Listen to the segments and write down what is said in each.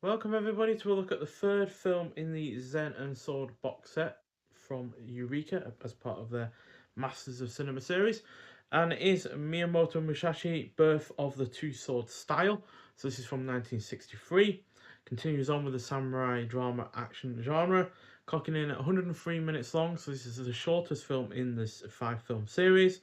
Welcome everybody to a look at the third film in the Zen and Sword box set from Eureka as part of their Masters of Cinema series. And it is Miyamoto Musashi, Birth of the Two Sword Style. So this is from 1963. Continues on with the samurai drama action genre, clocking in at 103 minutes long. So this is the shortest film in this 5-film series.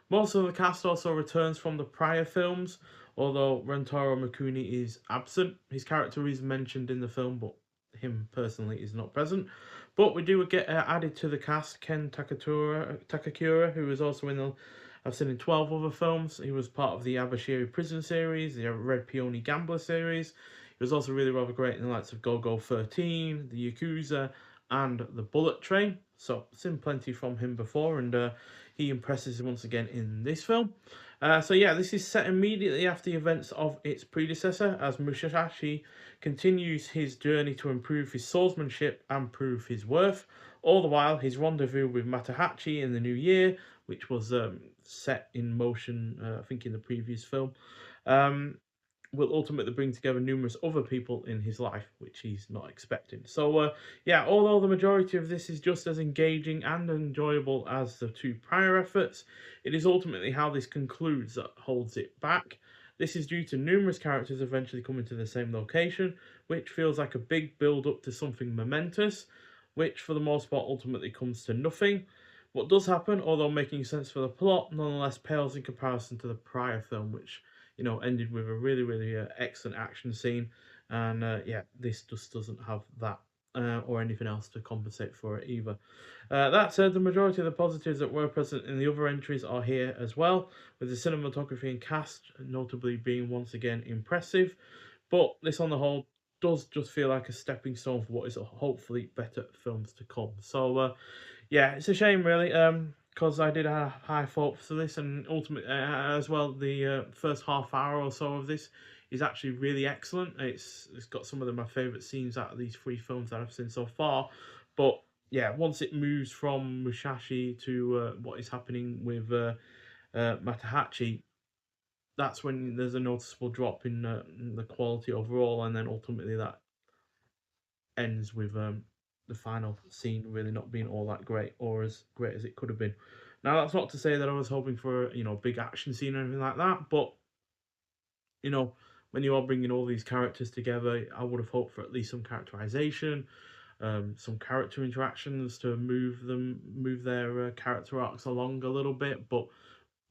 Most of the cast also returns from the prior films, although Rentaro Mikuni is absent. His character is mentioned in the film, but him personally is not present. But we do get added to the cast Ken Takakura, who is also in the... I've seen in 12 other films. He was part of the Abashiri Prison series, the Red Peony Gambler series. He was also really rather great in the likes of Go-Go 13, the Yakuza, and the Bullet Train. So, seen plenty from him before, and he impresses once again in this film. So yeah, this is set immediately after the events of its predecessor, as Musashi continues his journey to improve his swordsmanship and prove his worth. All the while, his rendezvous with Matahachi in the new year, which was set in motion, I think, in the previous film, will ultimately bring together numerous other people in his life, which he's not expecting. So, yeah, although the majority of this is just as engaging and enjoyable as the two prior efforts, it is ultimately how this concludes that holds it back. This is due to numerous characters eventually coming to the same location, which feels like a big build-up to something momentous, which for the most part ultimately comes to nothing. What does happen, although making sense for the plot, nonetheless pales in comparison to the prior film, which ended with a really excellent action scene. And yeah, this just doesn't have that or anything else to compensate for it either. That said, the majority of the positives that were present in the other entries are here as well, with the cinematography and cast notably being once again impressive. But this on the whole does just feel like a stepping stone for what is hopefully better films to come. So yeah, it's a shame really, because I did have high thoughts for this, and ultimately as well, the first half hour or so of this is actually really excellent. It's got some of my favourite scenes out of these 3 films that I've seen so far. But yeah, once it moves from Musashi to what is happening with Matahachi, that's when there's a noticeable drop in the quality overall, and then ultimately that ends with the final scene really not being all that great or as great as it could have been. Now, that's not to say that I was hoping for a big action scene or anything like that, but you know, when you are bringing all these characters together, I would have hoped for at least some characterization, some character interactions to move their character arcs along a little bit, but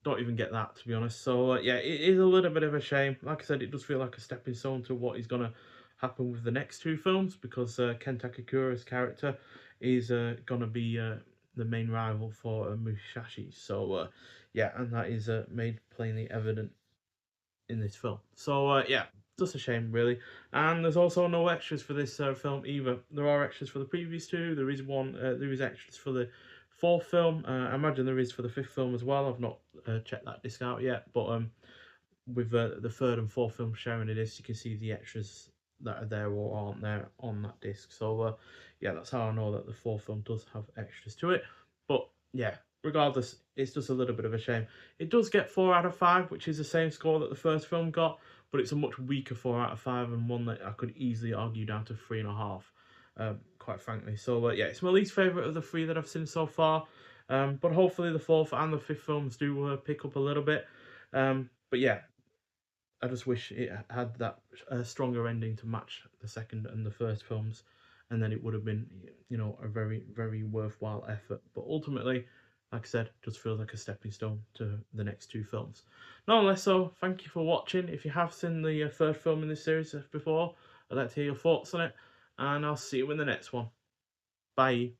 don't even get that, to be honest. So yeah, it is a little bit of a shame. Like I said, it does feel like a stepping stone to what is going to happen with the next 2 films, because Ken Takakura's character is going to be the main rival for Musashi. So yeah, and that is made plainly evident in this film. So yeah, just a shame really. And there's also no extras for this film either. There are extras for the previous 2. There is one. There is extras for the 4th film. I imagine there is for the 5th film as well. I've not checked that disc out yet, but with the 3rd and 4th film sharing a disc, you can see the extras that are there or aren't there on that disc. So yeah, that's how I know that the 4th film does have extras to it. But yeah, regardless, it's just a little bit of a shame. It does get 4 out of 5, which is the same score that the first film got, but it's a much weaker 4 out of 5, and one that I could easily argue down to 3.5, quite frankly. So yeah, it's my least favourite of the 3 that I've seen so far, but hopefully the 4th and the 5th films do pick up a little bit. But yeah, I just wish it had that stronger ending to match the 2nd and the 1st films, and then it would have been, a very worthwhile effort. But ultimately, like I said, just feels like a stepping stone to the next 2 films. Nonetheless, so thank you for watching. If you have seen the 3rd film in this series before, I'd like to hear your thoughts on it, and I'll see you in the next one. Bye.